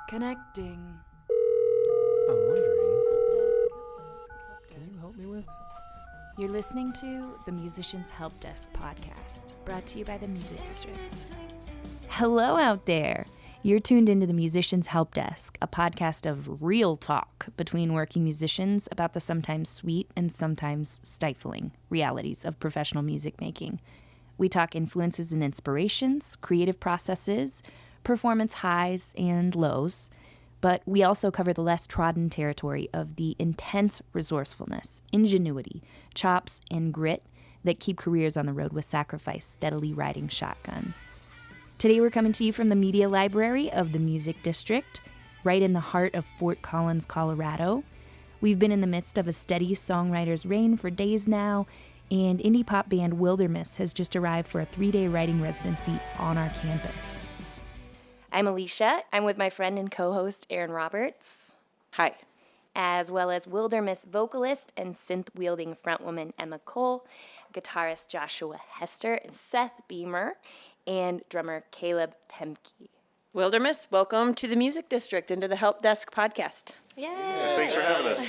Connecting. I'm wondering, can you help me with? You're listening to the Musicians Help Desk podcast, brought to you by the Music District. Hello out there. You're tuned into the Musicians Help Desk, a podcast of real talk between working musicians about the sometimes sweet and sometimes stifling realities of professional music making. We talk influences and inspirations, creative processes, performance highs and lows, but we also cover the less trodden territory of the intense resourcefulness, ingenuity, chops, and grit that keep careers on the road with sacrifice steadily riding shotgun. Today we're coming to you from the Media Library of the Music District, right in the heart of Fort Collins, Colorado. We've been in the midst of a steady songwriter's reign for days now, and indie pop band Wildermiss has just arrived for a 3-day writing residency on our campus. I'm Alicia. I'm with my friend and co-host Aaron Roberts. Hi. As well as Wildermiss vocalist and synth-wielding frontwoman Emma Cole, guitarist Joshua Hester and Seth Beamer, and drummer Caleb Temke. Wildermiss, welcome to the Music District and to the Help Desk podcast. Yay! Yeah, thanks for having us.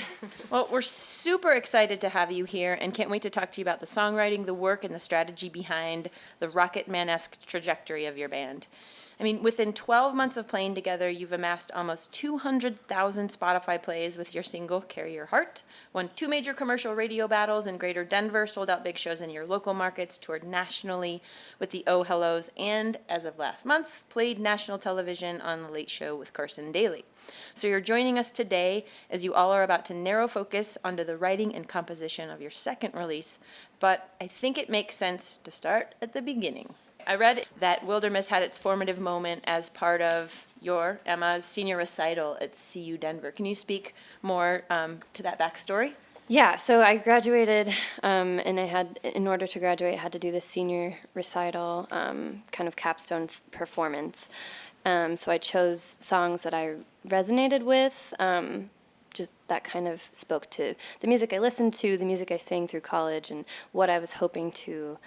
Well, we're super excited to have you here and can't wait to talk to you about the songwriting, the work, and the strategy behind the Rocket Man-esque trajectory of your band. I mean, within 12 months of playing together, you've amassed almost 200,000 Spotify plays with your single, Carry Your Heart, won 2 major commercial radio battles in Greater Denver, sold out big shows in your local markets, toured nationally with the Oh Hellos, and, as of last month, played national television on The Late Show with Carson Daly. So you're joining us today as you all are about to narrow focus onto the writing and composition of your second release, but I think it makes sense to start at the beginning. I read that Wildermiss had its formative moment as part of your, Emma's, senior recital at CU Denver. Can you speak more to that backstory? Yeah, so I graduated, and in order to graduate, I had to do this senior recital, kind of capstone performance. So I chose songs that I resonated with, just that kind of spoke to the music I listened to, the music I sang through college, and what I was hoping to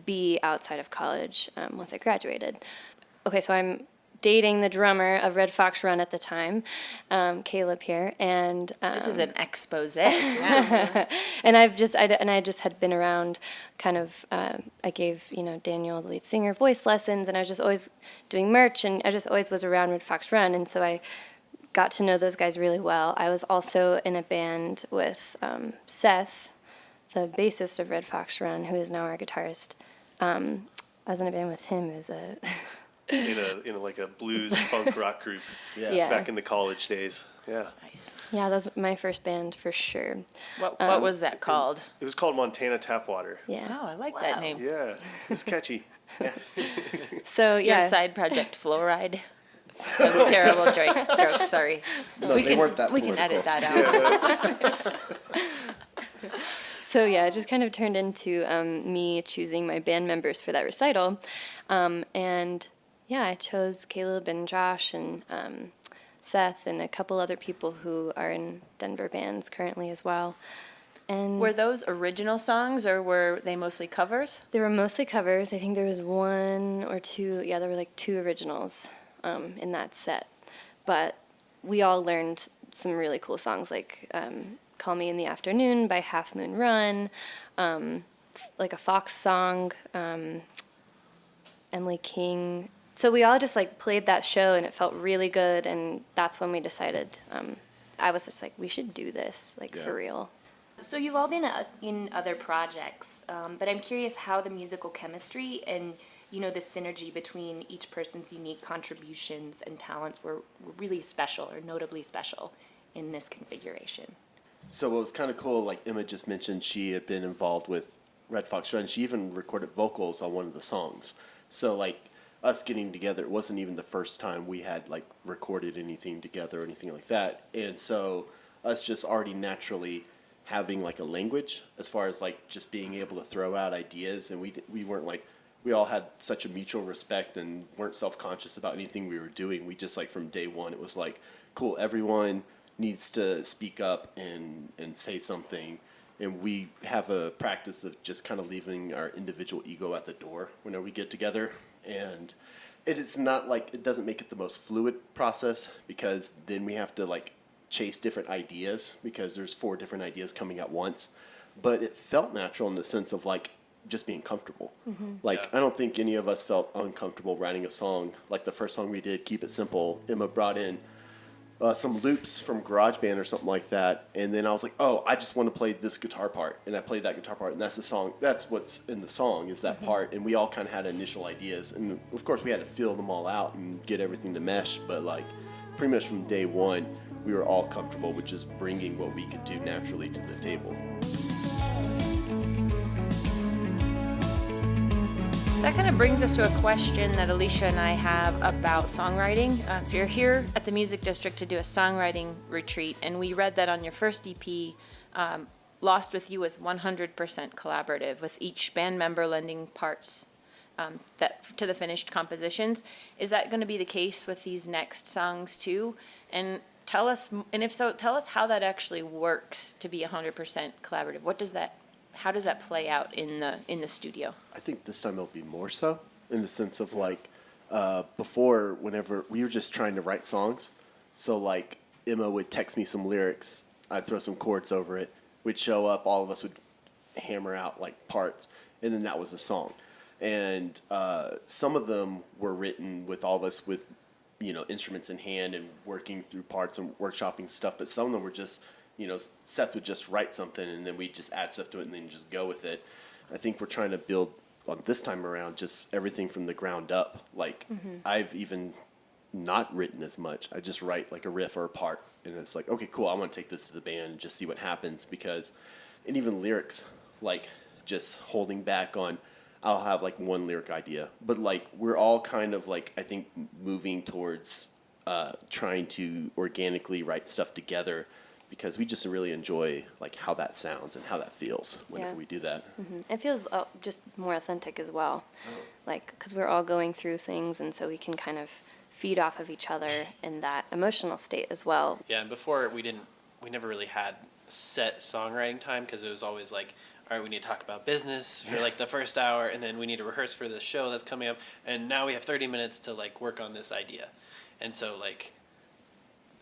be outside of college once I graduated. Okay, so I'm dating the drummer of Red Fox Run at the time, Caleb here, and This is an expose. and I just had been around, kind of. I gave Daniel, the lead singer, voice lessons, and I was just always doing merch, and I just always was around Red Fox Run, and so I got to know those guys really well. I was also in a band with Seth, the bassist of Red Fox Run, who is now our guitarist. I was in a band with him as a in a like a blues punk rock group. Yeah. Back in the college days. Yeah. Nice. Yeah, that was my first band for sure. What was that called? It was called Montana Tapwater. Yeah. Oh, I like that name. Yeah. It was catchy. Yeah. So Your yeah. side project, Fluoride. That was a terrible joke, sorry. No, we they can, weren't that we can political. edit that out. So yeah, it just kind of turned into me choosing my band members for that recital, and yeah, I chose Caleb and Josh and Seth and a couple other people who are in Denver bands currently as well. And Were those original songs or were they mostly covers? they were mostly covers. I think there was 1 or 2. Yeah, there were like 2 originals in that set, but we all learned some really cool songs like Call Me in the Afternoon by Half Moon Run, like a Fox song, Emily King. So we all just like played that show and it felt really good, and that's when we decided, I was just like, we should do this, for real. So you've all been in other projects, but I'm curious how the musical chemistry and the synergy between each person's unique contributions and talents were really special or notably special in this configuration. So what was kind of cool, like Emma just mentioned, she had been involved with Red Fox Run. She even recorded vocals on one of the songs. So like us getting together, it wasn't even the first time we had like recorded anything together or anything like that. And so us just already naturally having like a language as far as like just being able to throw out ideas, and we weren't like, we all had such a mutual respect and weren't self-conscious about anything we were doing. We just like from day one, it was like, cool, everyone needs to speak up and say something. And we have a practice of just kind of leaving our individual ego at the door whenever we get together. And it's not like, it doesn't make it the most fluid process, because then we have to like chase different ideas, because there's 4 different ideas coming at once. But it felt natural in the sense of like just being comfortable. Like, I don't think any of us felt uncomfortable writing a song. Like the first song we did, Keep It Simple, Emma brought in some loops from GarageBand or something like that, and then I was like, oh, I just want to play this guitar part, and I played that guitar part, and that's the song. That's what's in the song, is that part, and we all kind of had initial ideas, and of course we had to fill them all out and get everything to mesh, but like pretty much from day one, we were all comfortable with just bringing what we could do naturally to the table. That kind of brings us to a question that Alicia and I have about songwriting. So you're here at the Music District to do a songwriting retreat, and we read that on your first EP, Lost With You was 100% collaborative, with each band member lending parts to the finished compositions. Is that going to be the case with these next songs too? And if so, tell us how that actually works to be 100% collaborative. How does that play out in the studio? I think this time it'll be more so, in the sense of like, before, whenever we were just trying to write songs, so like Emma would text me some lyrics, I'd throw some chords over it, we'd show up, all of us would hammer out like parts, and then that was the song. And some of them were written with all of us with, instruments in hand and working through parts and workshopping stuff, but some of them were just, Seth would just write something and then we'd just add stuff to it and then just go with it. I think we're trying to build on this time around just everything from the ground up. Like, I've even not written as much. I just write like a riff or a part, and it's like, okay, cool, I want to take this to the band and just see what happens, and even lyrics, like just holding back on, I'll have like one lyric idea, but like we're all kind of like, I think, moving towards trying to organically write stuff together, because we just really enjoy like how that sounds and how that feels whenever we do that. It feels just more authentic as well, like, because we're all going through things, and so we can kind of feed off of each other in that emotional state as well. Yeah, and before we never really had set songwriting time, because it was always like, all right, we need to talk about business for like the first hour, and then we need to rehearse for the show that's coming up, and now we have 30 minutes to like work on this idea. And so like,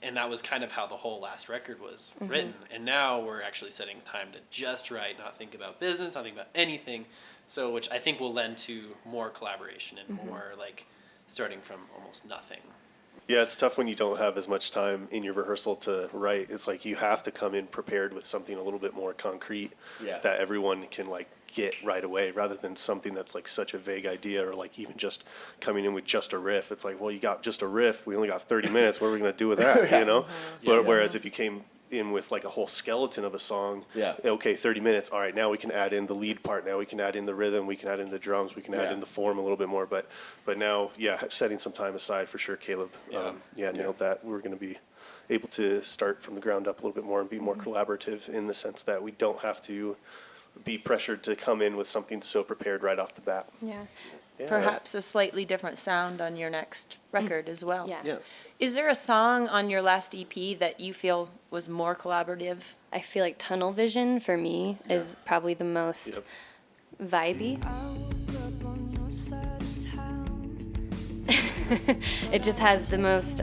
and that was kind of how the whole last record was written. And now we're actually setting time to just write, not think about business, not think about anything. So, which I think will lend to more collaboration and more like starting from almost nothing. Yeah, it's tough when you don't have as much time in your rehearsal to write. It's like you have to come in prepared with something a little bit more concrete that everyone can like get right away, rather than something that's like such a vague idea, or like even just coming in with just a riff. It's like, well, you got just a riff. We only got 30 minutes. What are we going to do with that, But whereas if you came in with like a whole skeleton of a song, okay, 30 minutes, all right, now we can add in the lead part, now we can add in the rhythm, we can add in the drums, we can add in the form a little bit more, but now, setting some time aside for sure. Caleb nailed that. We're going to be able to start from the ground up a little bit more and be more collaborative, in the sense that we don't have to be pressured to come in with something so prepared right off the bat. Perhaps a slightly different sound on your next record as well. Yeah. Is there a song on your last EP that you feel was more collaborative? I feel like Tunnel Vision for me is probably the most vibey. It just has the most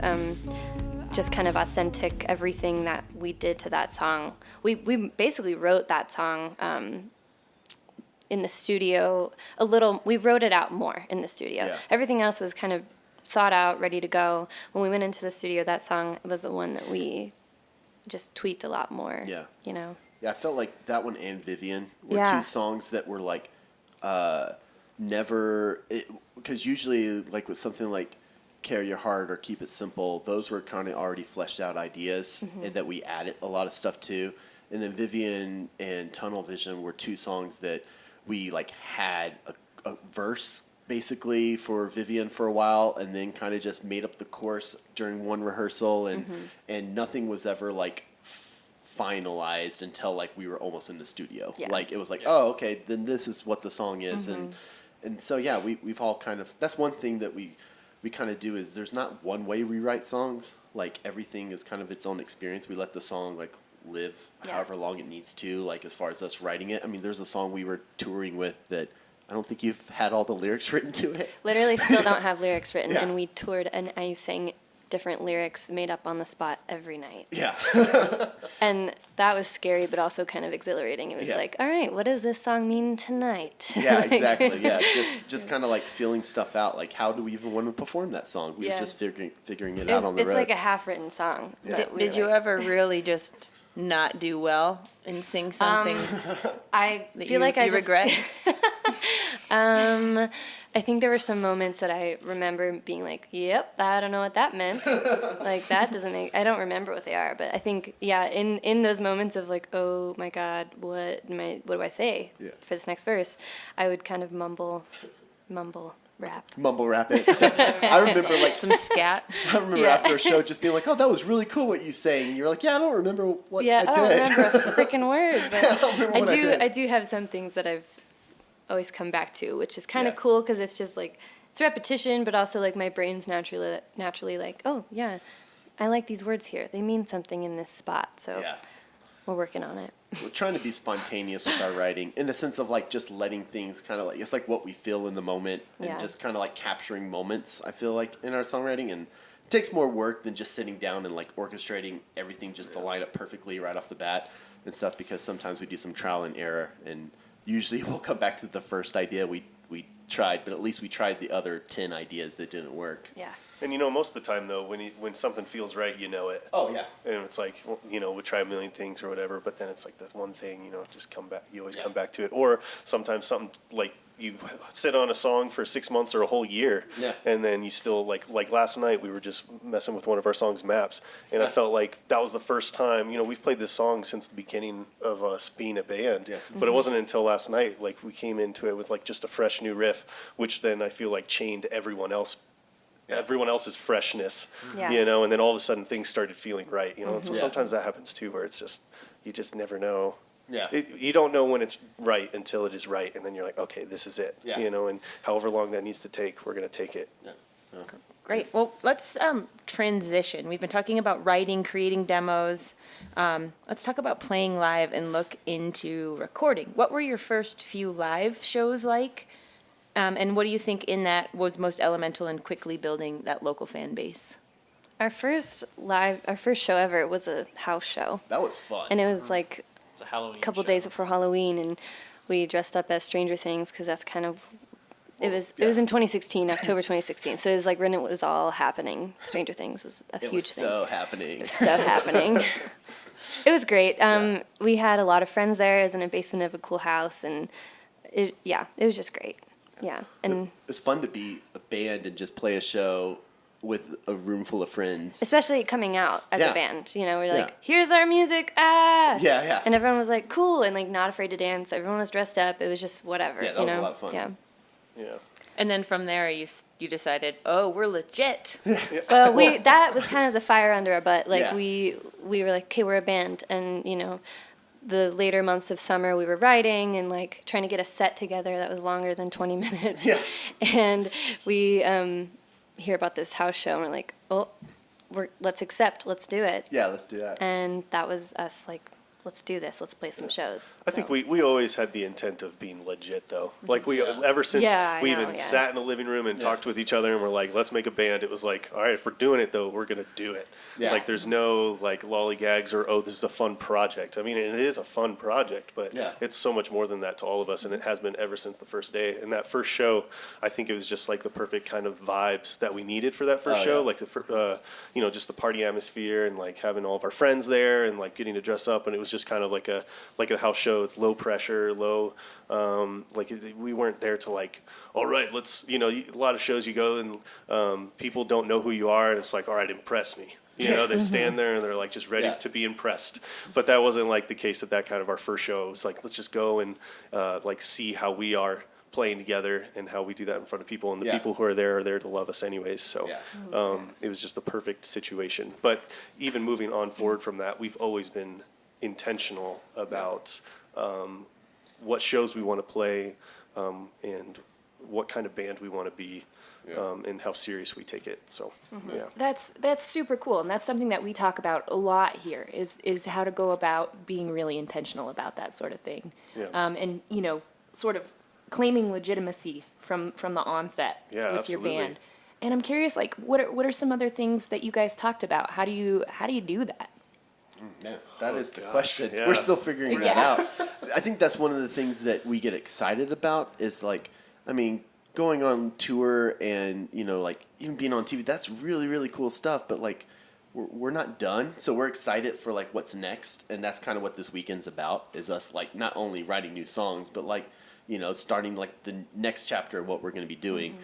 just kind of authentic everything that we did to that song. We basically wrote that song in the studio a little. We wrote it out more in the studio. Everything else was kind of thought out, ready to go. When we went into the studio, that song was the one that we just tweaked a lot more. Yeah, I felt like that one and Vivian were two songs that were like because usually like with something like Carry Your Heart or Keep It Simple, those were kind of already fleshed out ideas and that we added a lot of stuff to. And then Vivian and Tunnel Vision were two songs that we like had a verse basically for Vivian for a while, and then kind of just made up the chorus during one rehearsal, and nothing was ever like finalized until like we were almost in the studio. Like it was like, oh, okay, then this is what the song is, and so we've all kind of, that's one thing that we kind of do, is there's not one way we write songs. Like everything is kind of its own experience. We let the song like live however long it needs to, like as far as us writing it. I mean, there's a song we were touring with that I don't think you've had all the lyrics written to it. Literally still don't have lyrics written, Yeah. and we toured, and I sang different lyrics made up on the spot every night. Yeah. And that was scary, but also kind of exhilarating. It was Yeah. like, all right, what does this song mean tonight? Yeah, Like- exactly. Yeah, just kind of like feeling stuff out. Like, how do we even want to perform that song? We were Yeah. just figuring it It's, out on the it's road. like a half-written song. Yeah. but we Did were you like- ever really just not do well and sing something I that feel like I you just regret? I think there were some moments that I remember being like, "Yep, I don't know what that meant." Like that doesn't make. I don't remember what they are, but I think in those moments of like, "Oh my God, what do I say Yeah. for this next verse?" I would kind of mumble rap. Mumble rap it. I remember like Some scat. I remember Yeah. after a show just being like, "Oh, that was really cool what you sang." And you're like, "Yeah, I don't remember what Yeah, I I don't did." remember a freaking word, but I don't remember what I did. I do have some things that I've always come back to, which is kind of Yeah. cool because it's just like it's repetition, but also like my brain's naturally like, oh yeah, I like these words here. They mean something in this spot. So Yeah. we're working on it. We're trying to be spontaneous with our writing in the sense of like just letting things kind of like, it's like what we feel in the moment and Yeah. just kind of like capturing moments, I feel like, in our songwriting. And it takes more work than just sitting down and like orchestrating everything just to line up perfectly right off the bat and stuff, because sometimes we do some trial and error, and usually we'll come back to the first idea we tried, but at least we tried the other 10 ideas that didn't work. Yeah. And most of the time though, when something feels right, it. Oh, yeah. And it's like, well, we try a million things or whatever, but then it's like this one thing, just come back. You always Yeah. come back to it. Or sometimes something like you sit on a song for 6 months or a whole year, Yeah. and then you still like last night we were just messing with one of our songs, Maps, and I felt like that was the first time. We've played this song since the beginning of us being a band, Yes. but it wasn't until last night like we came into it with like just a fresh new riff, which then I feel like chained everyone else's freshness, Yeah. and then all of a sudden things started feeling right, and so Yeah. sometimes that happens too, where it's just, you just never know. Yeah. You don't know when it's right until it is right, and then you're like, okay, this is it, Yeah. and however long that needs to take, we're going to take it. Yeah. Okay. Great. Well, let's transition. We've been talking about writing, creating demos. Let's talk about playing live and look into recording. What were your first few live shows like? And what do you think in that was most elemental in quickly building that local fan base? Our first show ever was a house show, That was fun. and it was like It's a Halloween a couple show. days before Halloween, and we dressed up as Stranger Things because that's kind of it was yeah. in 2016, October 2016. So it was like when it was all happening. Stranger Things was a it huge was thing. so happening. So happening. It was great. We had a lot of friends there. It was in a basement of a cool house, and it was just great. Yeah, and It's fun to be a band and just play a show with a room full of friends. especially coming out as Yeah. a band. We're like, Yeah. here's our music, ah! Yeah. And everyone was like, cool, and like not afraid to dance. Everyone was dressed up. It was just whatever. Yeah, that was a lot of fun. Yeah. Yeah. And then from there, you decided, oh, we're legit. Well, that was kind of the fire under our butt. Like Yeah. we were like, okay, we're a band, and the later months of summer we were writing and like trying to get a set together that was longer than 20 minutes. Yeah. And we hear about this house show and we're like, oh, let's do it. Yeah, let's do that. And that was us like, let's do this. Let's play some shows. I think we always had the intent of being legit, though. Like ever since Yeah, I we know, even yeah. sat in the living room and talked with each other, and we're like, let's make a band. It was like, all right, if we're doing it though, we're gonna do it. Yeah. Like there's no like lollygags or, oh, this is a fun project. I mean, it is a fun project, but Yeah. it's so much more than that to all of us, and it has been ever since the first day. And that first show, I think it was just like the perfect kind of vibes that we needed for that first Oh, show. yeah. Like just the party atmosphere and like having all of our friends there and like getting to dress up, and it was just kind of like a house show. It's low pressure, low, we weren't there to like, all right, let's, a lot of shows you go and people don't know who you are, and it's like, all right, impress me. They stand there and they're like just ready Yeah. to be impressed. But that wasn't like the case at that kind of our first show. It was like, let's just go and like see how we are playing together and how we do that in front of people, and the Yeah. people who are there to love us anyways. So Yeah. it was just the perfect situation. But even moving on forward from that, we've always been intentional about what shows we want to play and what kind of band we want to be, and how serious we take it. So yeah. That's super cool, and that's something that we talk about a lot here. Is how to go about being really intentional about that sort of thing, Yeah. and sort of claiming legitimacy from the onset with absolutely. your band. And I'm curious, like, what are some other things that you guys talked about? How do you do that? Yeah, that is the gosh, question. yeah. We're still figuring that out. I think that's one of the things that we get excited about is like, I mean, going on tour and, you know, like even being on TV, that's really, really cool stuff. But like, we're not done. So we're excited for like what's next. And that's kind of what this weekend's about, is us like not only writing new songs, but like, you know, starting like the next chapter of what we're going to be doing.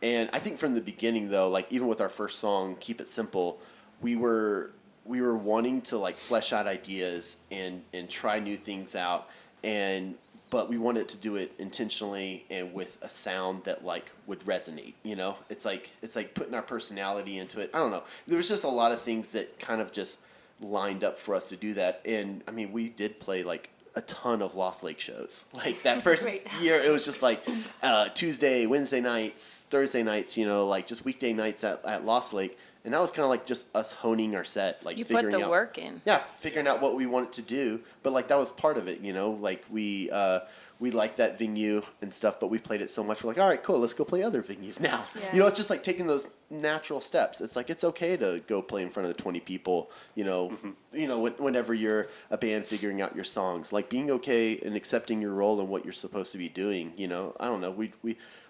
And I think from the beginning though, like even with our first song, Keep It Simple, we were wanting to like flesh out ideas and try new things out, but we wanted to do it intentionally and with a sound that like would resonate, you know? It's like putting our personality into it. I don't know. There was just a lot of things that kind of just lined up for us to do that. And I mean, we did play like a ton of Lost Lake shows. Like that first year, it was just like Tuesday, Wednesday nights, Thursday nights, you know, like just weekday nights at Lost Lake. And that was kind of like just us honing our set, like You figuring put the out, work in. Yeah, figuring out what we wanted to do. But like that was part of it, you know. Like we liked that venue and stuff, but we played it so much. We're like, all right, cool, let's go play other venues now. Yeah. You know, it's just like taking those natural steps. It's like it's okay to go play in front of 20 people. You know, whenever you're a band figuring out your songs, like being okay and accepting your role and what you're supposed to be doing. You know, I don't know.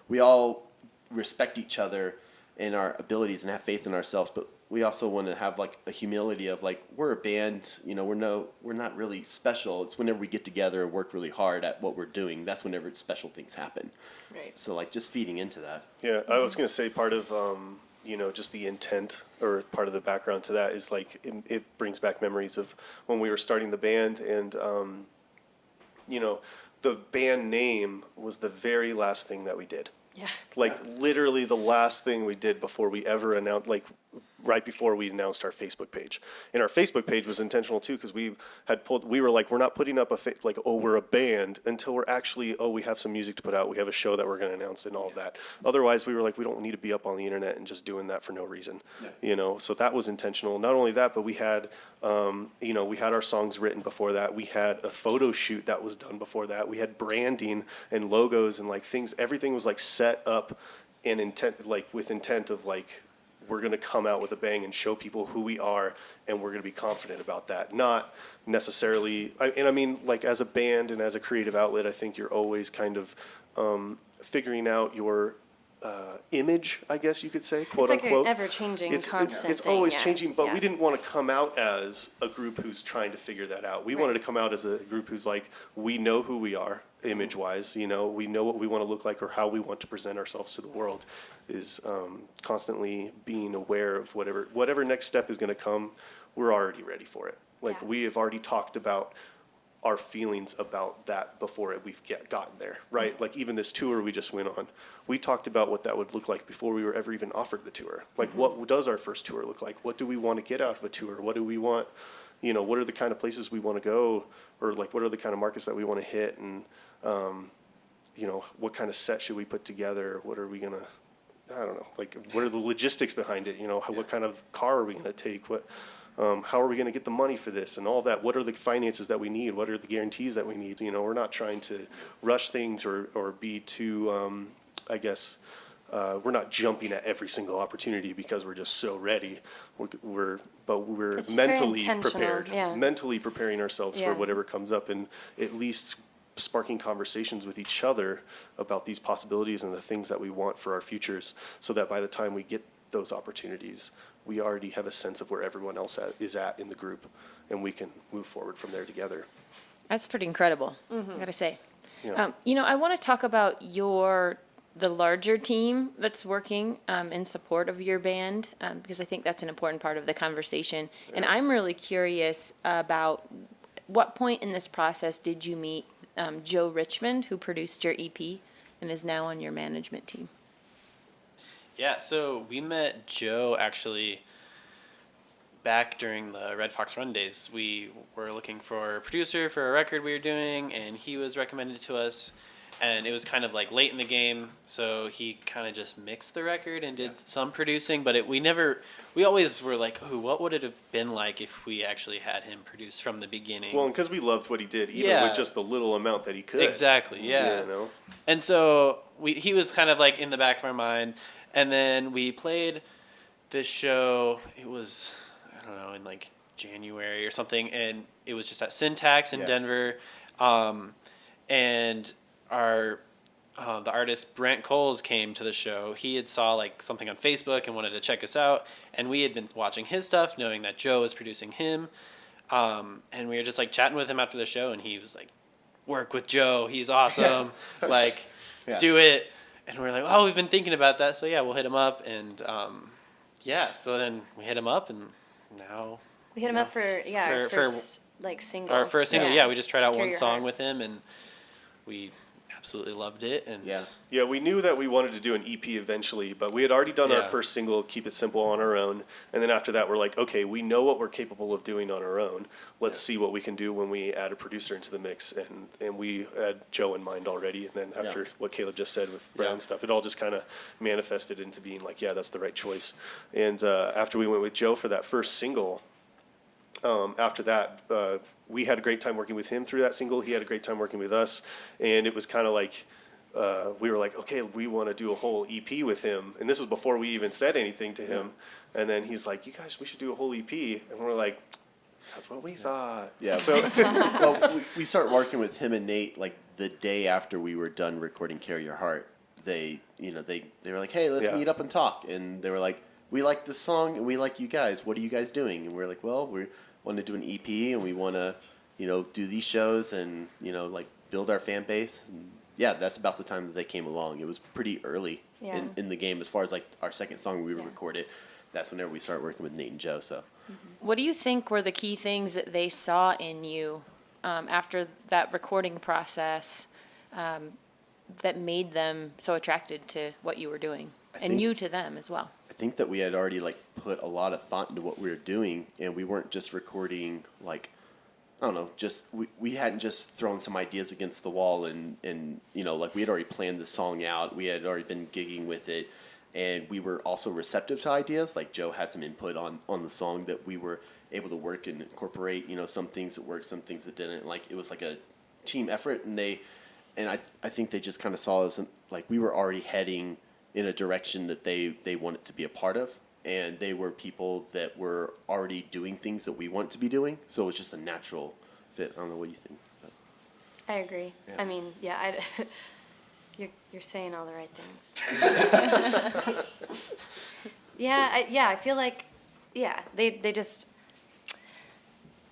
We all respect each other and our abilities and have faith in ourselves, but we also want to have like a humility of like, we're a band, you know, we're not really special. It's whenever we get together and work really hard at what we're doing, that's whenever special things happen. Right. So like just feeding into that. Yeah, I was going to say part of, you know, just the intent or part of the background to that is like, it brings back memories of when we were starting the band and, you know, the band name was the very last thing that we did. Yeah. Like literally the last thing we did before we ever announced, like right before we announced our Facebook page. And our Facebook page was intentional too, because we were like, we're not putting up we're a band until we're actually, we have some music to put out. We have a show that we're going to announce and all of that. Otherwise we were like, we don't need to be up on the internet and just doing that for no reason, you know? So that was intentional. Not only that, but we had, you know, we had our songs written before that. We had a photo shoot that was done before that. We had branding and logos and like things, everything was like set up and with intent of like, we're going to come out with a bang and show people who we are, and we're going to be confident about that. Not necessarily, I mean, like as a band and as a creative outlet, I think you're always kind of figuring out your image, I guess you could say, quote It's like unquote. an ever-changing, constant it's thing, always yeah. changing, but Yeah. we didn't want to come out as a group who's trying to figure that out. We wanted to come out as a group who's like, we know who we are, image-wise, you know, we know what we want to look like or how we want to present ourselves to the world, is constantly being aware of whatever next step is going to come, we're already ready for it. Like Yeah. we have already talked about our feelings about that before we've gotten there, right? Mm-hmm. Like even this tour we just went on, we talked about what that would look like before we were ever even offered the tour. Like what does our first tour look like? What do we want to get out of a tour? What do we want, you know, what are the kind of places we want to go, or like what are the kind of markets that we want to hit, and you know, what kind of set should we put together? What are we gonna, I don't know, like what are the logistics behind it? You know, what kind of car are we gonna take? How are we going to get the money for this and all that? What are the finances that we need? What are the guarantees that we need? You know, we're not trying to rush things or be too, I guess, we're not jumping at every single opportunity because we're just so ready. We're It's very mentally intentional, prepared, yeah. mentally preparing ourselves Yeah. for whatever comes up, and at least sparking conversations with each other about these possibilities and the things that we want for our futures, so that by the time we get those opportunities, we already have a sense of where everyone else is at in the group, and we can move forward from there together. That's pretty incredible, I gotta say. Yeah. You know, I want to talk about the larger team that's working in support of your band, because I think that's an important part of the conversation. And I'm really curious about what point in this process did you meet Joe Richmond, who produced your EP and is now on your management team? Yeah, so we met Joe actually back during the Red Fox Run days. We were looking for a producer for a record we were doing, and he was recommended to us. and it was kind of like late in the game, so he kind of just mixed the record and did some producing, but we always were like, oh, what would it have been like if we actually had him produce from the beginning? Well, because we loved what he did, even with just the little amount that he could. Exactly, yeah. You know? And so he was kind of like in the back of our mind, and then we played this show, it was, I don't know, in like January or something, and it was just at Syntax in Denver, and our the artist Brent Coles came to the show. He had saw like something on Facebook and wanted to check us out, and we had been watching his stuff, knowing that Joe was producing him, and we were just like chatting with him after the show, and he was like, work with Joe, he's awesome, like do it. And we're like, oh, we've been thinking about that, so yeah, we'll hit him up. And so then we hit him up, and now We hit him up for our first single. Our first single, we just tried out Carry one Your song Heart. with him, and we absolutely loved it. And Yeah, we knew that we wanted to do an EP eventually, but we had already done our first single, Keep It Simple, on our own. And then after that, we're like, okay, we know what we're capable of doing on our own. Let's see what we can do when we add a producer into the mix. And we had Joe in mind already. And then after what Caleb just said with Brad and stuff, it all just kind of manifested into being like, yeah, that's the right choice. And after we went with Joe for that first single, after that, we had a great time working with him through that single. He had a great time working with us. And it was kind of like, we were like, okay, we want to do a whole EP with him. And this was before we even said anything to him. And then he's like, you guys, we should do a whole EP. And we're like, that's what we thought. Yeah. So well, we started working with him and Nate like the day after we were done recording Carry Your Heart. They were like, hey, let's meet up and talk. And they were like, we like this song and we like you guys. What are you guys doing? And we're like, well, we want to do an EP and we want to, do these shows and, like build our fan base. And that's about the time that they came along. It was pretty early in the game as far as like our second song we recorded. That's whenever we started working with Nate and Joe. So, What do you think were the key things that they saw in you after that recording process that made them so attracted to what you were doing, and you to them as well? I think that we had already like put a lot of thought into what we were doing, and we weren't just recording like, I don't know, just we hadn't just thrown some ideas against the wall and like we had already planned the song out. We had already been gigging with it, and we were also receptive to ideas. Like Joe had some input on the song that we were able to work and incorporate, some things that worked, some things that didn't. Like it was like a team effort, and I think they just kind of saw us like we were already heading in a direction that they wanted to be a part of, and they were people that were already doing things that we want to be doing, so it was just a natural fit. I don't know, what do you think? But, I agree. I mean, you're saying all the right things. I feel like, they just,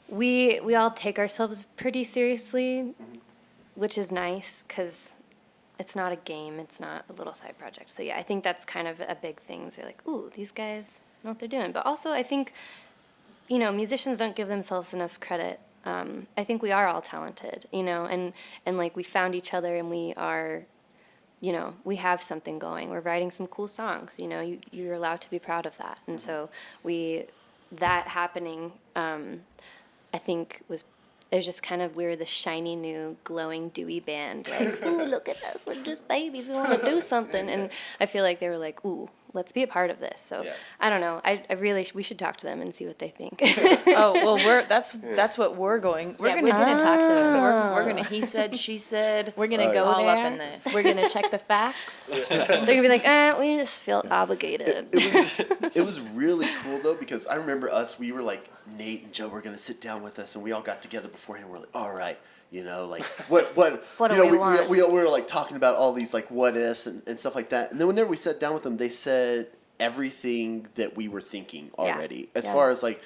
we all take ourselves pretty seriously, which is nice, because it's not a game, it's not a little side project. So I think that's kind of a big thing. So you're like, ooh, these guys know what they're doing. But also I think, musicians don't give themselves enough credit. I think we are all talented, and like we found each other and we are, we have something going. We're writing some cool songs, you're allowed to be proud of that. And so that happening, I think it was just kind of, we were the shiny, new, glowing, dewy band. Like, ooh, look at us. We're just babies. We want to do something. And I feel like they were like, ooh, let's be a part of this. So I don't know. I really, we should talk to them and see what they think. Oh, well, that's what we're going. We're gonna talk to them. We're gonna he said, she said. We're gonna go all there. up in this. We're gonna check the facts. They're going to be like, we just feel obligated. it was really cool though, because I remember we were like, Nate and Joe were going to sit down with us, and we all got together beforehand. We're like, all right, like what do we want? We were like talking about all these like what ifs and stuff like that. And then whenever we sat down with them, they said everything that we were thinking already. As far as like,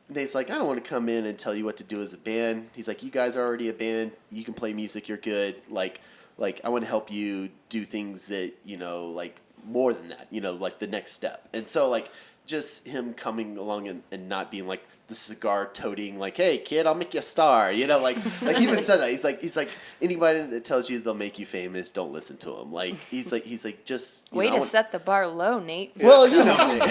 Nate's like, I don't want to come in and tell you what to do as a band. He's like, you guys are already a band. You can play music. You're good. Like I want to help you do things that, like more than that, like the next step. And so like just him coming along and not being like the cigar toting, like, hey kid, I'll make you a star, like he even said that. He's like anybody that tells you they'll make you famous, don't listen to him. Like he's like just way to set the bar low, Nate. Well, Nate.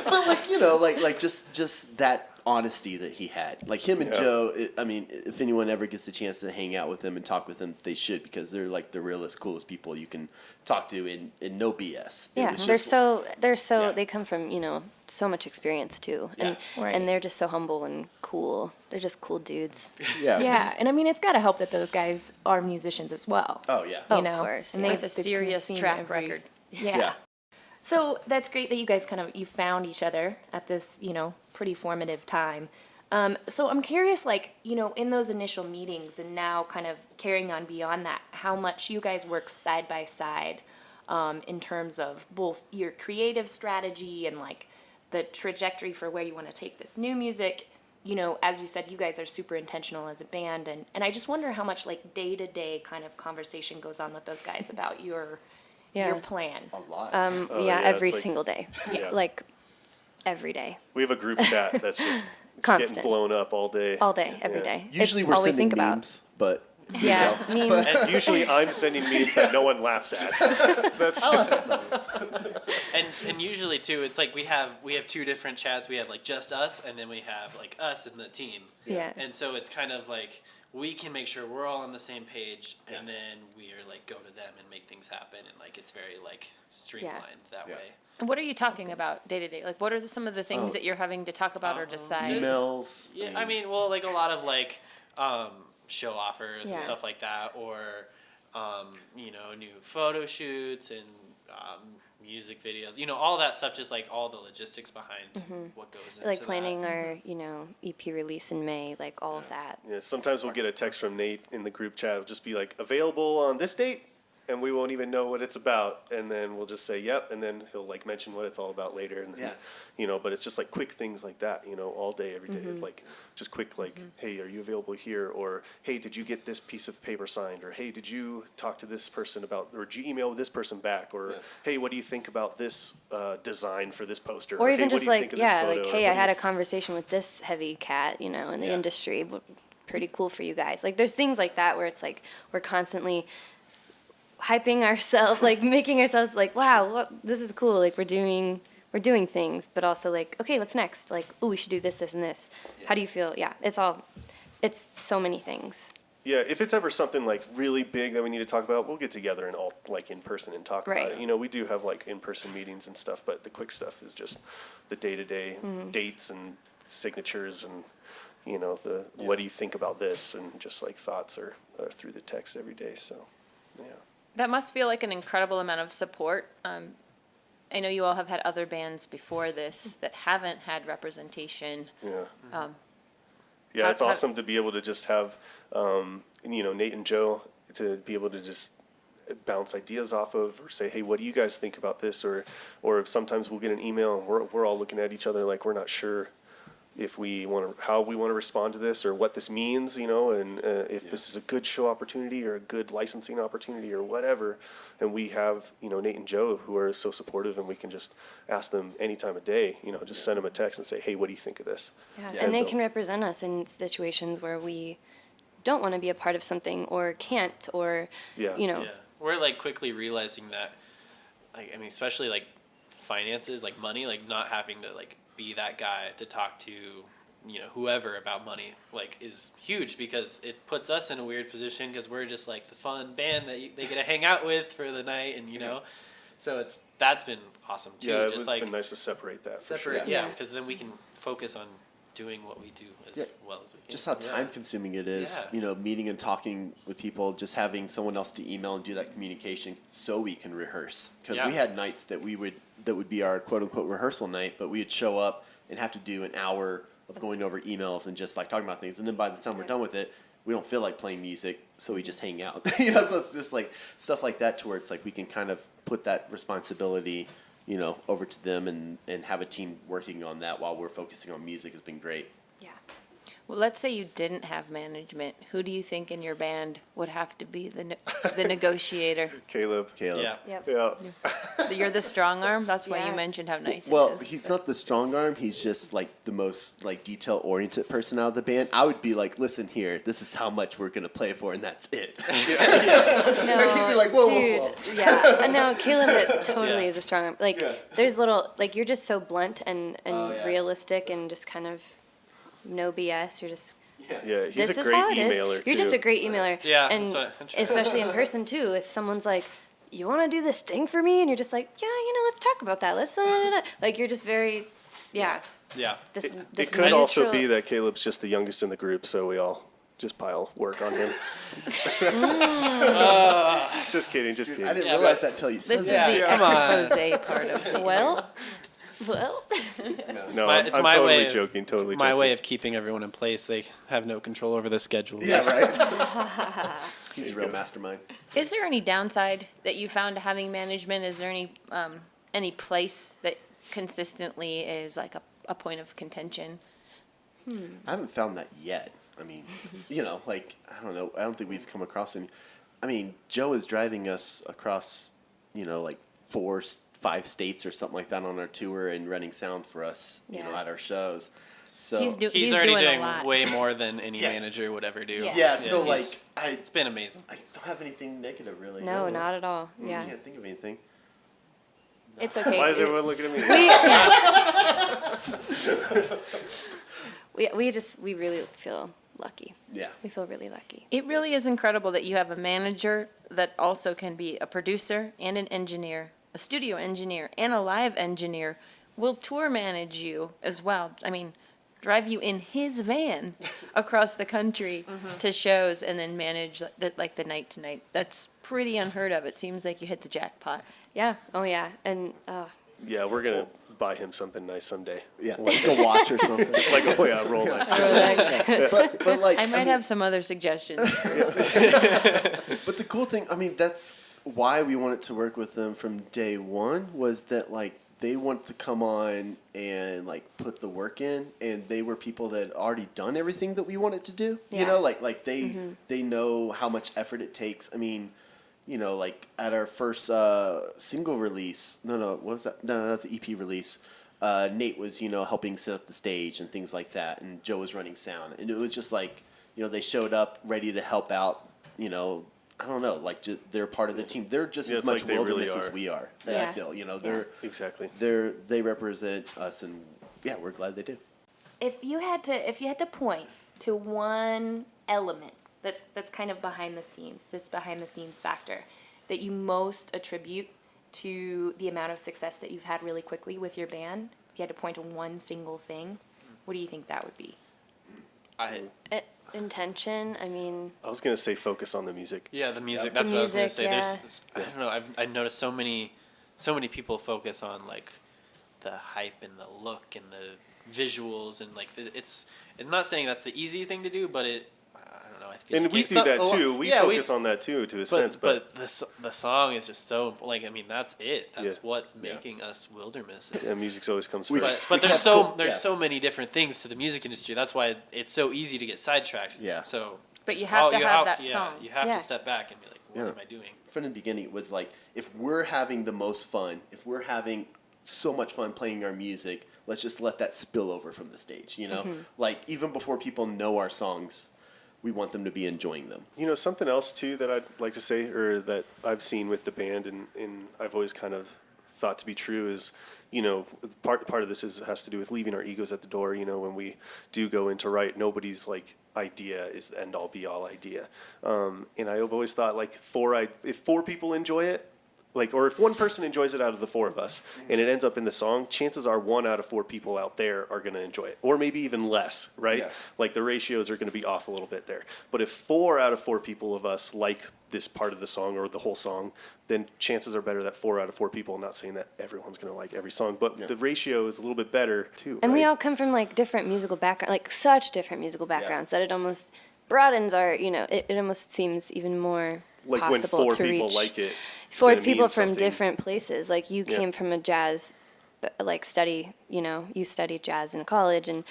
But like like just that honesty that he had. Like him and Joe, if anyone ever gets a chance to hang out with them and talk with them, they should, because they're like the realest, coolest people you can talk to in no BS. Yeah, they come from, so much experience too. And and they're just so humble and cool. They're just cool dudes. Yeah. Yeah, and I mean, it's got to help that those guys are musicians as well. Oh, yeah. Of course. And yeah. they have a serious track record. Yeah. So that's great that you guys you found each other at this, pretty formative time. So I'm curious, in those initial meetings and now kind of carrying on beyond that, how much you guys work side by side in terms of both your creative strategy and the trajectory for where you want to take this new music. As you said, you guys are super intentional as a band, and I just wonder how much day-to-day kind of conversation goes on with those guys about your plan. A lot. Every single day. Yeah. Every day. We have a group chat that's just Constant. getting blown up all day. All day, every day. Usually it's we're all we sending think memes, but... Yeah, memes. And usually I'm sending memes that no one laughs at. That's And usually too, it's we have two different chats. We have just us, and then we have us and the team. Yeah. And so it's kind of we can make sure we're all on the same page, and then we are go to them and make things happen, and it's very streamlined that way. And what are you talking about day to day? What are some of the things that you're having to talk about or decide? Emails. Yeah, a lot of show offers and stuff like that, or new photo shoots and music videos, all that stuff, just all the logistics behind what goes into planning that. our, EP release in May, all of that. Yeah, sometimes we'll get a text from Nate in the group chat. It'll just be available on this date, and we won't even know what it's about, and then we'll just say yep, and then he'll mention what it's all about later, and but it's just quick things like that, all day, every day, just quick hey, are you available here, or hey, did you get this piece of paper signed, or hey, did you talk to this person about, or did you email this person back, or hey, what do you think about this design for this poster, or even hey, just hey, I had a conversation with this heavy cat, in the industry, pretty cool for you guys. There's things like that where it's we're constantly hyping ourselves, making ourselves wow, this is cool. We're doing things, but also okay, what's next? Oh, we should do this, and this. Yeah. How do you feel? Yeah, it's so many things. Yeah, if it's ever something really big that we need to talk about, we'll get together and all in person and talk about it. We do have in-person meetings and stuff, but the quick stuff is just the day-to-day dates and signatures and what do you think about this, and just thoughts are through the text every day. So, yeah. That must feel like an incredible amount of support. I know you all have had other bands before this that haven't had representation. Yeah. It's awesome to be able to just have, Nate and Joe to be able to just bounce ideas off of, or say, hey, what do you guys think about this? Or sometimes we'll get an email and we're all looking at each other we're not sure if how we want to respond to this, or what this means, and if this is a good show opportunity or a good licensing opportunity or whatever. And we have, Nate and Joe, who are so supportive, and we can just ask them any time of day, just send them a text and say, hey, what do you think of this? Yeah. And they can represent us in situations where we don't want to be a part of something, or can't, or, Yeah. We're quickly realizing that, especially finances, money, not having to be that guy to talk to, whoever about money, is huge, because it puts us in a weird position, because we're just the fun band that they get to hang out with for the night, and so that's been awesome too. Yeah, just it's been nice to separate that. Yeah, because then we can focus on doing what we do as well as we can. Just how time consuming it is, meeting and talking with people, just having someone else to email and do that communication so we can rehearse. Because we had nights that would be our quote unquote rehearsal night, but we would show up and have to do an hour of going over emails and just talking about things. And then by the time we're done with it, we don't feel like playing music, so we just hang out. So it's just stuff like that, to where it's we can kind of put that responsibility over to them, and have a team working on that while we're focusing on music has been great. Yeah. Well, let's say you didn't have management. Who do you think in your band would have to be the negotiator? Caleb. Yeah. Yep. Yeah. You're the strong arm? That's why Yeah. you mentioned how nice Well, it is. he's not the strong arm. He's just the most detail oriented person out of the band. I would be listen here, this is how much we're gonna play for, and that's it. No, He'd be whoa, dude. whoa. Yeah. No, Caleb totally is a strong arm. There's little, you're just so blunt and realistic, and just kind of no BS. You're just Yeah, he's this a is great how it is. emailer, You're too. just a great emailer. Yeah, and that's what- especially in person too. If someone's like, "You want to do this thing for me?" and you're just like, "Yeah, let's talk about that. Let's like you're just very, yeah." Yeah. This It could also neutral- be that Caleb's just the youngest in the group, so we all just pile work on him. Just kidding, just I kidding. didn't realize that till you said This is that. the expose part of it. well. No, It's I'm my totally way of- joking, totally My joking. way of keeping everyone in place. They have no control over the schedule. Yeah, right. He's a real mastermind. Is there any downside that you found to having management? Is there any place that consistently is like a point of contention? I haven't found that yet. I mean, like, I don't know. I don't think we've come across any. I mean, Joe is driving us across, like 4-5 states or something like that on our tour and running sound for us, Yeah. at our shows. So He's He's already doing a doing lot. way more than any Yeah. manager would ever do. Yeah. so he's- like It's been amazing. I don't have anything negative really. No, not at all. I Yeah, can't think of anything. it's okay. Why is everyone looking at me? We really feel lucky. Yeah. We feel really lucky. It really is incredible that you have a manager that also can be a producer and an engineer, a studio engineer and a live engineer, will tour manage you as well. I mean, drive you in his van across the country to shows and then manage the night to night. That's pretty unheard of. It seems like you hit the jackpot. Yeah. Oh yeah. And Yeah, we're going to buy him something nice someday. Yeah, like a watch or something. Like, oh yeah, Rolex. but like I might have some other suggestions. But the cool thing, I mean, that's why we wanted to work with them from day one, was that like they wanted to come on and like put the work in, and they were people that had already done everything that we wanted to do. Yeah. Like they know how much effort it takes. I mean, like at our first single release, what was that? No, that's the EP release. Nate was, helping set up the stage and things like that, and Joe was running sound, and it was just like, they showed up ready to help out. I don't know, like they're part of the team. They're just Yeah, as it's much like they really Wildermiss as are. we are. Yeah. I feel, they're Exactly. they represent us, and yeah, we're glad they do. If you had to point to one element that's kind of behind the scenes, this behind the scenes factor that you most attribute to the amount of success that you've had really quickly with your band, if you had to point to one single thing, what do you think that would be? intention. I mean, I was going to say focus on the music. Yeah, the music. The That's what I was gonna music, say. yeah. I don't know. I noticed so many people focus on like the hype and the look and the visuals and like it's. I'm not saying that's the easy thing to do, but I don't know. I feel And like we it's do not- that a lot- too. We yeah, focus on that too, to a sense. But the song is just so like I mean that's it. That's Yeah. what making us Wildermiss. yeah, music's always comes We- first. But We there's have cool- there's yeah. so many different things to the music industry. That's why it's so easy to get sidetracked. Yeah. So. But you just have to have that yeah, song. You have Yeah. to step back and be like, what Yeah. am I doing? From the beginning, it was like, if we're having the most fun, if we're having so much fun playing our music, let's just let that spill over from the stage, Like, even before people know our songs, we want them to be enjoying them. Something else too that I'd like to say, or that I've seen with the band, and I've always kind of thought to be true, is part of this has to do with leaving our egos at the door. When we do go into write, nobody's like idea is the end all be all idea, and I've always thought like if 4 people enjoy it, or if one person enjoys it out of the 4 of us and it ends up in the song, chances are 1 out of 4 people out there are going to enjoy it, or maybe even less, right? Yeah. Like the ratios are going to be off a little bit there. But if 4 out of 4 people of us like this part of the song or the whole song, then chances are better that 4 out of 4 people, I'm not saying that everyone's going to like every song, but the ratio is a little bit better too. and we right? all come from like different musical backgrounds, like such different musical backgrounds that it almost broadens our, it almost seems even more like when possible 4 to people reach. like it. 4 then it people means from something. different places. Like you Yeah. came from a jazz, study, you studied jazz in college and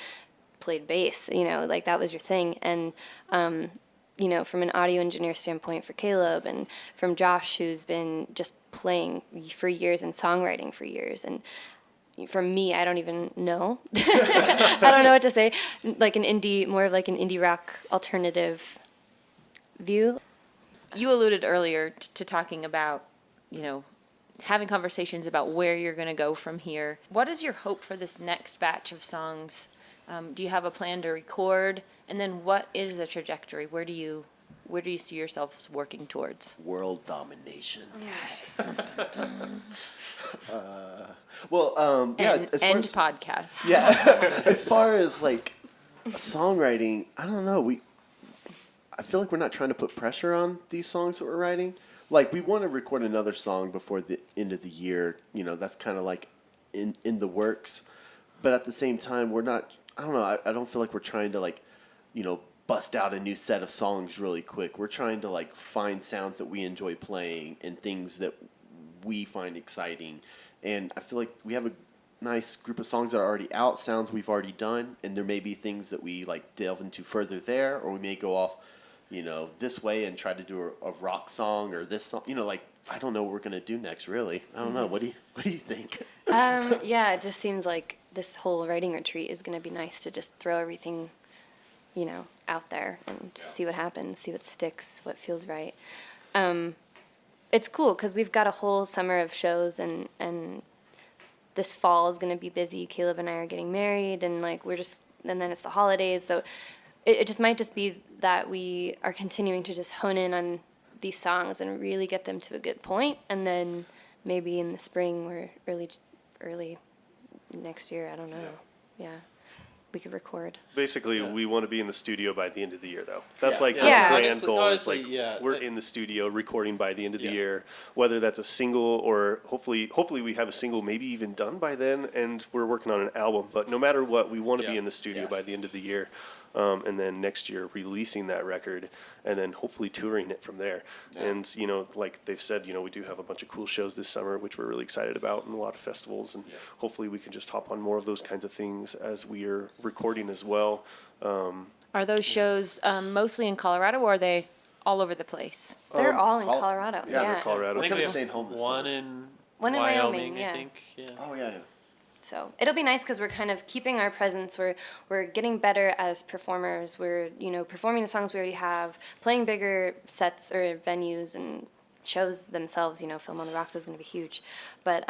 played bass, like that was your thing. And, from an audio engineer standpoint for Caleb, and from Josh, who's been just playing for years and songwriting for years. And from me, I don't even know. I don't know what to say. Like more of like an indie rock alternative view. You alluded earlier to talking about, having conversations about where you're going to go from here. What is your hope for this next batch of songs Do you have a plan to record? And then what is the trajectory? Where do you see yourselves working towards? World domination. End podcast. Yeah. As far as like songwriting, I don't know. I feel like we're not trying to put pressure on these songs that we're writing. Like, we want to record another song before the end of the year. You know, that's kind of like in the works. But at the same time, we're not, I don't know, I don't feel like we're trying to, like, you know, bust out a new set of songs really quick. We're trying to, like, find sounds that we enjoy playing and things that we find exciting. And I feel like we have a nice group of songs that are already out, sounds we've already done, and there may be things that we, like, delve into further there, or we may go off, you know, this way and try to do a rock song or this song, you know, like, I don't know what we're going to do next, really. I don't know. What do you think? Yeah, it just seems like this whole writing retreat is going to be nice to just throw everything, you know, out there and just see what happens, see what sticks, what feels right. It's cool because we've got a whole summer of shows, and this fall is going to be busy. Caleb and I are getting married, and like and then it's the holidays, so it just might just be that we are continuing to just hone in on these songs and really get them to a good point, and then maybe in the spring or early next year, I don't know. Yeah. We could record. Basically, we want to be in the studio by the end of the year, though. That's Yeah. like Yeah. the grand Honestly- goal. honestly, Is like yeah, we're that- in the studio recording by the end of the Yeah. year. Whether that's a single or hopefully we have a single maybe even done by then, and we're working on an album. But no matter what, we want to be Yeah. in the studio Yeah. by the end of the year, and then next year releasing that record, and then hopefully touring it from there. And you know, like they've said, you know, we do have a bunch of cool shows this summer, which we're really excited about, and a lot of festivals, and hopefully we can just hop on more of those kinds of things as we are recording as well. Are those shows mostly in Colorado, or are they all over the place? They're all in Col- Colorado. yeah, they're Yeah. Colorado. I think We're we have staying home this one summer. in One in Wyoming, I yeah. think. Yeah. Oh, yeah. So it'll be nice because we're kind of keeping our presence. We're getting better as performers. We're, you know, performing the songs we already have, playing bigger sets or venues and shows themselves. You know, Film on the Rocks is going to be huge, but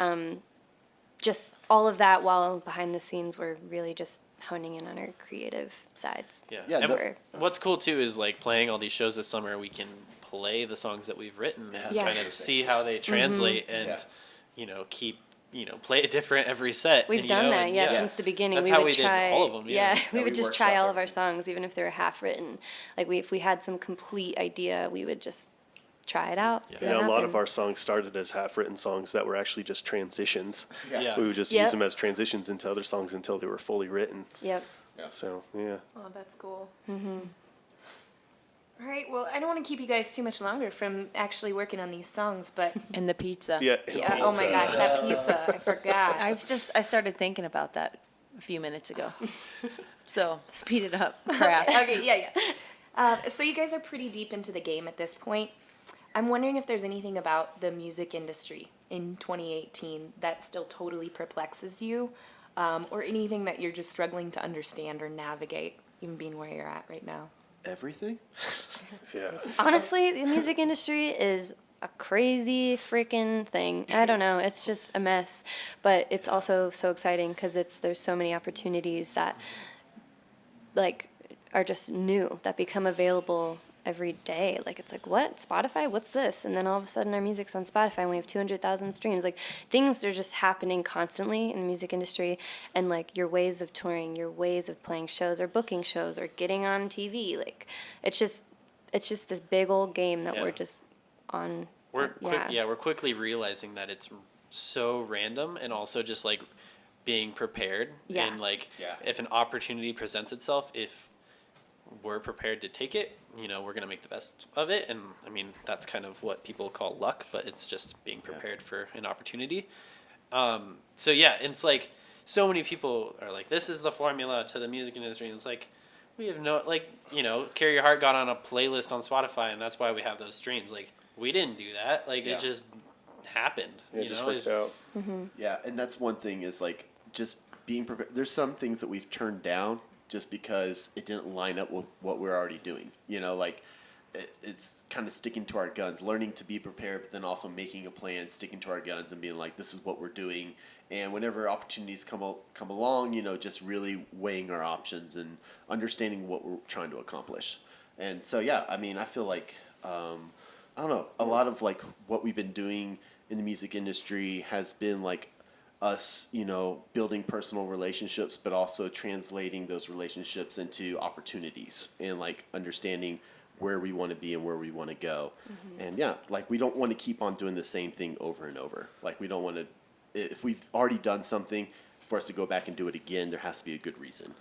just all of that while behind the scenes we're really just honing in on our creative sides. Yeah. Yeah, And no- what's cool too is like playing all these shows this summer, we can play the songs that we've written and Yeah. kind of see how they translate and, Yeah. you know, play it different every set. We've and, done you know, that, and, yeah, since the beginning. That's We how would we did try all of them, yeah. we Yeah, would we just try workshop all of our everything. songs, even if they were half written. Like if we had some complete idea, we would just try it out. see Yeah, what a lot of happened. our songs started as half-written songs that were actually just transitions. Yeah. We would just Yep. use them as transitions into other songs until they were fully written. Yep. So, yeah. Oh, that's cool. All right, well, I don't want to keep you guys too much longer from actually working on these songs, but And the pizza. Yeah. yeah, oh my gosh, that pizza, I forgot. I started thinking about that a few minutes ago. So speed it up. Crap. Okay, yeah. So you guys are pretty deep into the game at this point. I'm wondering if there's anything about the music industry in 2018 that still totally perplexes you, or anything that you're just struggling to understand or navigate, even being where you're at right now. Everything? Yeah. Honestly, the music industry is a crazy freaking thing. I don't know. It's just a mess, but it's also so exciting because there's so many opportunities that like are just new that become available every day. Like it's like, what? Spotify? What's this? And then all of a sudden our music's on Spotify and we have 200,000 streams. Like things are just happening constantly in the music industry, and like your ways of touring, your ways of playing shows or booking shows or getting on TV. Like it's just this big old game that Yeah. we're just on. We're quickly realizing that it's so random, and also just like being prepared. Yeah. And like Yeah. if an opportunity presents itself, if we're prepared to take it, you know, we're going to make the best of it. And I mean, that's kind of what people call luck, but it's just being prepared for an opportunity. So yeah, it's like so many people are like, this is the formula to the music industry. And it's like, we have no, like, you know, Carry Your Heart got on a playlist on Spotify, and that's why we have those streams. Like, we didn't do that. Like, Yeah. it just happened. It you just know? worked out. Yeah, and that's one thing is like just being prepared. There's some things that we've turned down just because it didn't line up with what we're already doing. You know, like it's kind of sticking to our guns, learning to be prepared, but then also making a plan, sticking to our guns, and being like, this is what we're doing. And whenever opportunities come along, you know, just really weighing our options and understanding what we're trying to accomplish. And so, yeah, I mean, I feel like, I don't know, a lot of like what we've been doing in the music industry has been like us, you know, building personal relationships, but also translating those relationships into opportunities and like understanding where we want to be and where we want to go. And yeah, like we don't want to keep on doing the same thing over and over. Like we don't want to, if we've already done something, for us to go back and do it again, there has to be a good reason.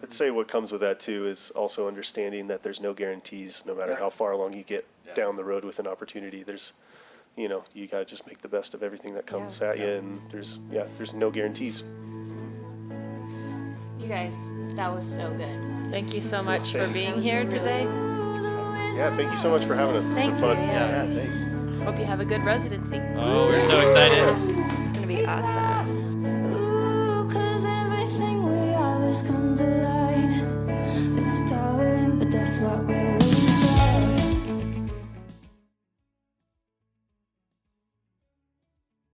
I'd say what comes with that too is also understanding that there's no guarantees, no matter how far along you get down the road with an opportunity. There's, you know, you gotta just make the best of everything that comes at you, and there's no guarantees. You guys, that was so good. Thank you so much for being here today. Yeah, thank you so much for having us. It's been fun. Yeah, thanks. Hope you have a good residency. Oh, we're so excited. It's gonna be awesome.